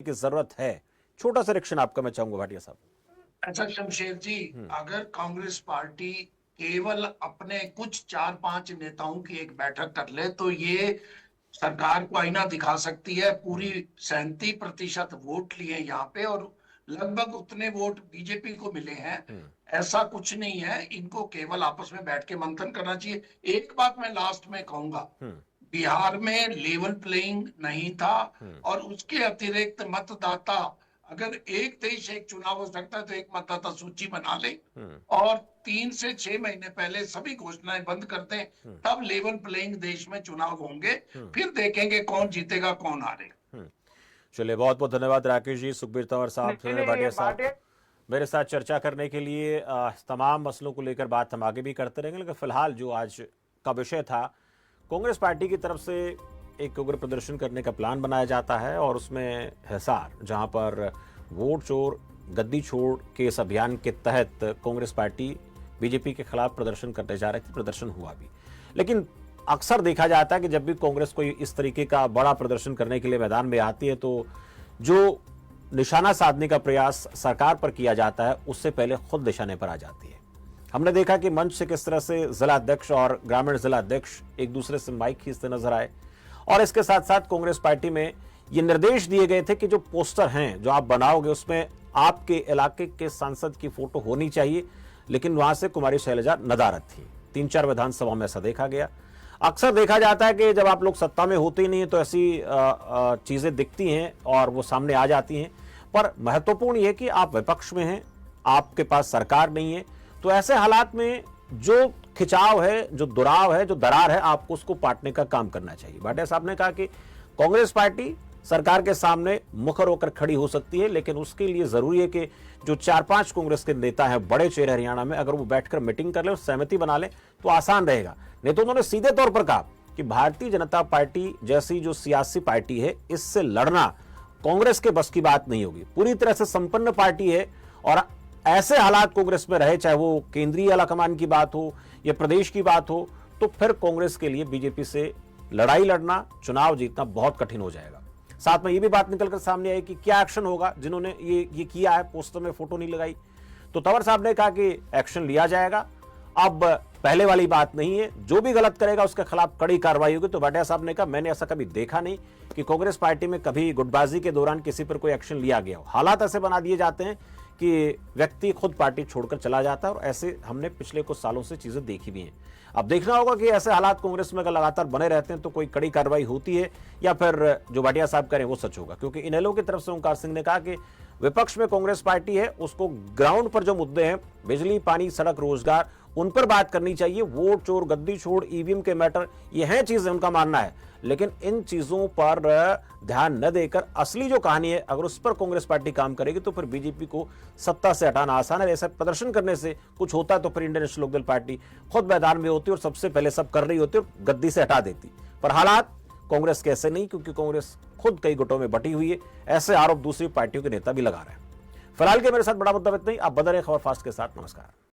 की जरूरत है। छोटा सा रिएक्शन आपका मैं चाहूंगा भाटिया साहब। अच्छा शमशेर जी, अगर कांग्रेस पार्टी केवल अपने कुछ 4-5 नेताओं की एक बैठक कर ले तो ये सरकार को आईना दिखा सकती है। पूरी 37% वोट लिए यहाँ पे और लगभग उतने वोट बीजेपी को मिले हैं। ऐसा कुछ नहीं है, इनको केवल आपस में बैठ के मंथन करना चाहिए। एक बात मैं लास्ट में कहूंगा, बिहार में लेवल प्लेइंग नहीं था और उसके अतिरिक्त मतदाता, अगर एक देश एक चुनाव हो सकता है तो एक मतदाता सूची बना ले और 3 से 6 महीने पहले सभी घोषणाएं बंद कर दें, तब लेवल प्लेइंग देश में चुनाव होंगे। फिर देखेंगे कौन जीतेगा कौन हारेगा। चलिए, बहुत बहुत धन्यवाद राकेश जी, सुखबीर तंवर साहब, नहीं सुनील नहीं, ये भाटिया साहब, बातें मेरे साथ चर्चा करने के लिए। तमाम मसलों को लेकर बात हम आगे भी करते रहेंगे, लेकिन फिलहाल जो आज का विषय था, कांग्रेस पार्टी की तरफ से एक उग्र प्रदर्शन करने का प्लान बनाया जाता है और उसमें हिसार, जहां पर वोट चोर गद्दी छोड़ के इस अभियान के तहत कांग्रेस पार्टी बीजेपी के खिलाफ प्रदर्शन करने जा रही थी। प्रदर्शन हुआ भी, लेकिन अक्सर देखा जाता है कि जब भी कांग्रेस कोई इस तरीके का बड़ा प्रदर्शन करने के लिए मैदान में आती है तो जो निशाना साधने का प्रयास सरकार पर किया जाता है उससे पहले खुद निशाने पर आ जाती है। हमने देखा कि मंच से किस तरह से जिला अध्यक्ष और ग्रामीण जिला अध्यक्ष एक दूसरे से माइक खींचते नजर आए और इसके साथ साथ कांग्रेस पार्टी में ये निर्देश दिए गए थे कि जो पोस्टर हैं जो आप बनाओगे उसमें आपके इलाके के सांसद की फोटो होनी चाहिए, लेकिन वहां से कुमारी शैलजा नदारद थी। 3-4 विधानसभा में ऐसा देखा गया। अक्सर देखा जाता है कि जब आप लोग सत्ता में होते ही नहीं तो ऐसी चीजें दिखती हैं और वो सामने आ जाती हैं, पर महत्वपूर्ण यह कि आप विपक्ष में हैं, आपके पास सरकार नहीं है, तो ऐसे हालात में जो खिंचाव है, जो दुराव है, जो दरार है, आपको उसको पाटने का काम करना चाहिए। भाटिया साहब ने कहा कि कांग्रेस पार्टी सरकार के सामने मुखर होकर खड़ी हो सकती है, लेकिन उसके लिए जरूरी है कि जो 4-5 कांग्रेस के नेता हैं, बड़े चेहरे हरियाणा में, अगर वो बैठकर मीटिंग कर ले और सहमति बना ले तो आसान रहेगा। नहीं तो उन्होंने सीधे तौर पर कहा कि भारतीय जनता पार्टी जैसी जो सियासी पार्टी है, इससे लड़ना कांग्रेस के बस की बात नहीं होगी। पूरी तरह से संपन्न पार्टी है और ऐसे हालात कांग्रेस में रहे, चाहे वो केंद्रीय आलाकमान की बात हो या प्रदेश की बात हो, तो फिर कांग्रेस के लिए बीजेपी से लड़ाई लड़ना, चुनाव जीतना बहुत कठिन हो जाएगा। साथ में ये भी बात निकलकर सामने आई कि क्या एक्शन होगा जिन्होंने ये किया है, पोस्टर में फोटो नहीं लगाई। तो तंवर साहब ने कहा कि एक्शन लिया जाएगा। अब पहले वाली बात नहीं है, जो भी गलत करेगा उसके खिलाफ कड़ी कार्रवाई होगी। तो भाटिया साहब ने कहा, मैंने ऐसा कभी देखा नहीं कि कांग्रेस पार्टी में कभी गुटबाजी के दौरान किसी पर कोई एक्शन लिया गया हो। हालात ऐसे बना दिए जाते हैं कि व्यक्ति खुद पार्टी छोड़कर चला जाता है और ऐसे हमने पिछले कुछ सालों से चीजें देखी भी हैं। अब देखना होगा कि ऐसे हालात कांग्रेस में अगर लगातार बने रहते हैं तो कोई कड़ी कार्रवाई होती है या फिर जो भाटिया साहब करें वो सच होगा। क्योंकि इनेलो की तरफ से ओंकार सिंह ने कहा कि विपक्ष में कांग्रेस पार्टी है, उसको ग्राउंड पर जो मुद्दे हैं, बिजली, पानी, सड़क, रोजगार, उन पर बात करनी चाहिए। वोट चोर गद्दी छोड़, ईवीएम के मैटर, ये हैं चीजें, उनका मानना है, लेकिन इन चीजों पर ध्यान न देकर असली जो कहानी है, अगर उस पर कांग्रेस पार्टी काम करेगी तो फिर बीजेपी को सत्ता से हटाना आसान है। ऐसा प्रदर्शन करने से कुछ होता है तो फिर इंडियन नेशनल लोकदल पार्टी खुद मैदान में होती और सबसे पहले सब कर रही होती और गद्दी से हटा देती। पर हालात कांग्रेस के ऐसे नहीं, क्योंकि कांग्रेस खुद कई गुटों में बटी हुई है। ऐसे आरोप दूसरी पार्टियों के नेता भी लगा रहे हैं। फिलहाल के मेरे साथ बड़ा मुद्दा इतना ही। आप बदल रहे खबर फास्ट के साथ। नमस्कार।